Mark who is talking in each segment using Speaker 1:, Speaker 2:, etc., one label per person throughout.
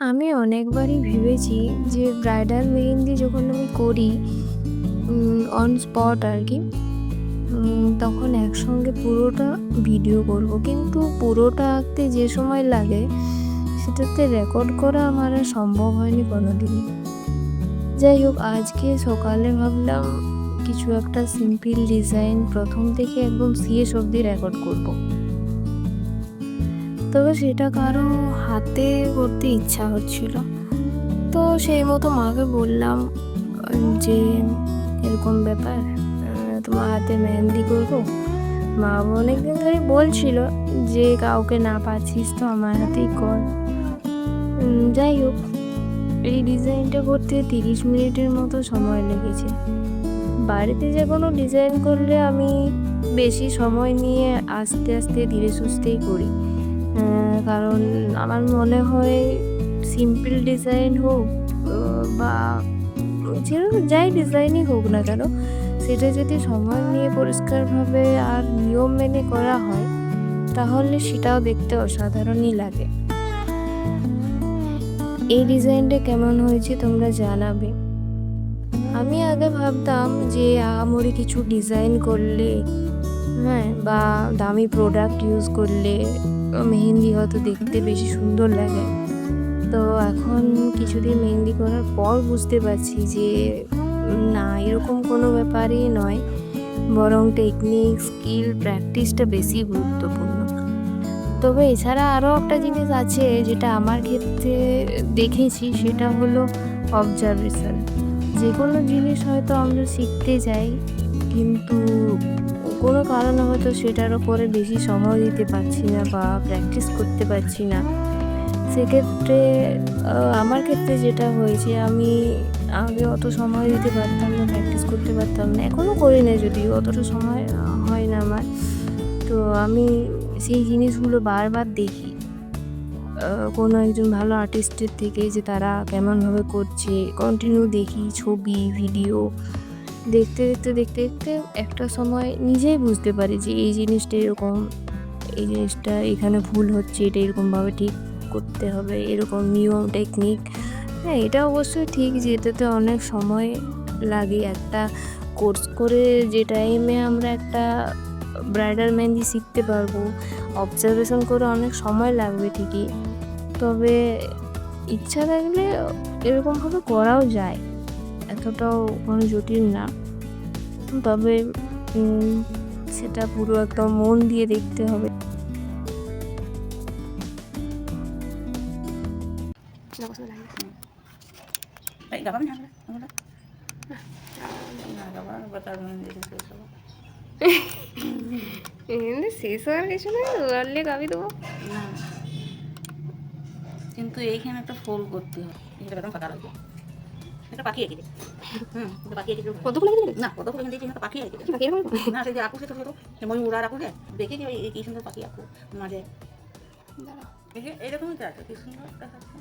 Speaker 1: আমি অনেকবারই ভেবেছি যে ব্রাইডাল মেহেন্দি যখন আমি করি অন স্পট আর কি, তখন একসঙ্গে পুরোটা ভিডিও করব, কিন্তু পুরোটা আঁকতে যে সময় লাগে সেটাতে রেকর্ড করা আমার আর সম্ভব হয়নি কোনোদিনই। যাই হোক, আজকে সকালে ভাবলাম কিছু একটা সিম্পল ডিজাইন প্রথম থেকে একদম শেষ অবধি রেকর্ড করব। তবে সেটা কারো হাতে করতে ইচ্ছা হচ্ছিল, তো সেই মতো মাকে বললাম যে এরকম ব্যাপার, তোমার হাতে মেহেন্দি করবো। মা অনেকদিন ধরে বলছিল যে কাউকে না পাচ্ছিস তো আমার হাতেই কর। যাই হোক, এই ডিজাইনটা করতে 30 মিনিটের মতো সময় লেগেছে। বাড়িতে যে কোনো ডিজাইন করলে আমি বেশি সময় নিয়ে আস্তে আস্তে ধীরে সুস্থেই করি, কারণ আমার মনে হয় সিম্পল ডিজাইন হোক বা যেরকম যাই ডিজাইনই হোক না কেন, সেটা যদি সময় নিয়ে পরিষ্কারভাবে আর নিয়ম মেনে করা হয় তাহলে সেটাও দেখতে অসাধারণই লাগে। এই ডিজাইনটা কেমন হয়েছে তোমরা জানাবে। আমি আগে ভাবতাম যে আহামরি কিছু ডিজাইন করলে, বা দামি প্রোডাক্ট ইউজ করলে মেহেন্দি হয়তো দেখতে বেশি সুন্দর লাগে। তো এখন কিছুদিন মেহেন্দি করার পর বুঝতে পারছি যে না, এরকম কোনো ব্যাপারই নয়, বরং টেকনিক, স্কিল, প্র্যাকটিসটা বেশি গুরুত্বপূর্ণ। তবে এছাড়া আরও একটা জিনিস আছে যেটা আমার ক্ষেত্রে দেখেছি, সেটা হলো অবজারভেশন। যে কোনো জিনিস হয়তো আমরা শিখতে যাই, কিন্তু কোনো কারণে হয়তো সেটার ওপরে বেশি সময় দিতে পারছি না বা প্র্যাকটিস করতে পারছি না। সেক্ষেত্রে আমার ক্ষেত্রে যেটা হয়েছে, আমি আগে অত সময় দিতে পারতাম না, প্র্যাকটিস করতে পারতাম না, এখনও করি না যদিও, অতটা সময় হয় না আমার। তো আমি সেই জিনিসগুলো বারবার দেখি কোনো একজন ভালো আর্টিস্টের থেকে, যে তারা কেমনভাবে করছে, কন্টিনিউ দেখি ছবি, ভিডিও। দেখতে দেখতে দেখতে দেখতে একটা সময় নিজেই বুঝতে পারি যে এই জিনিসটা এরকম, এই জিনিসটা এখানে ভুল হচ্ছে, এটা এরকমভাবে ঠিক করতে হবে, এরকম নিয়ম, টেকনিক। হ্যাঁ, এটা অবশ্যই ঠিক যে এটাতে অনেক সময় লাগে। একটা কোর্স করে যে টাইমে আমরা একটা ব্রাইডাল মেহেন্দি শিখতে পারবো, অবজারভেশন করে অনেক সময় লাগবে ঠিকই, তবে ইচ্ছা থাকলে এরকমভাবে করাও যায়, এতটাও কোনো জটিল না। তবে সেটা পুরো একদম মন দিয়ে দেখতে হবে। শেষ হওয়ার কিছু না, ওয়ারলে গাবি দেবো,
Speaker 2: কিন্তু এইখানে একটা ফোল করতে হয়, এটা একদম ফাঁকা লাগবে। এটা পাখি এঁকে দে, পাখি এঁকে
Speaker 1: কতগুলো
Speaker 2: না, কতগুলো দিয়েছি না, পাখি এঁকে দে না, সেই যে আঁকু সেটা ছোটো মই উড়া রাখু রে, দেখে যে কি সুন্দর পাখি আঁকু মাঝে এরকমই তো আছে, কি সুন্দর দেখাচ্ছে।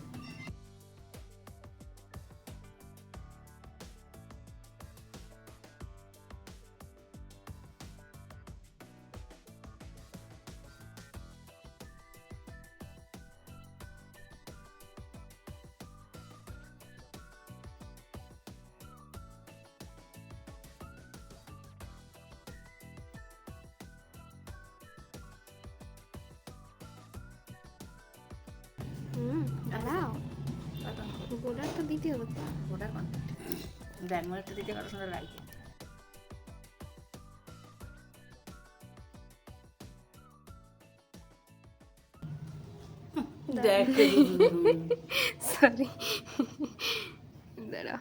Speaker 1: গোলার তো দিতে হবে,
Speaker 2: ওটার ব্যাগ মনে দিতে কত সুন্দর লাগছে।
Speaker 1: সরি, দাঁড়া।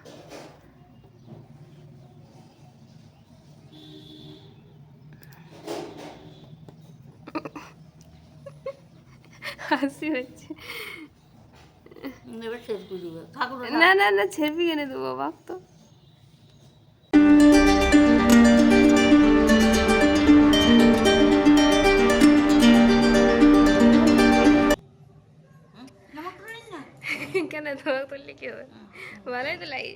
Speaker 1: হাসি হচ্ছে। না না না, ছেড়বি কেনে দেবো, বাপ তো। কেন তোমাকে করলে কি হবে, ভালোই তো লাগে।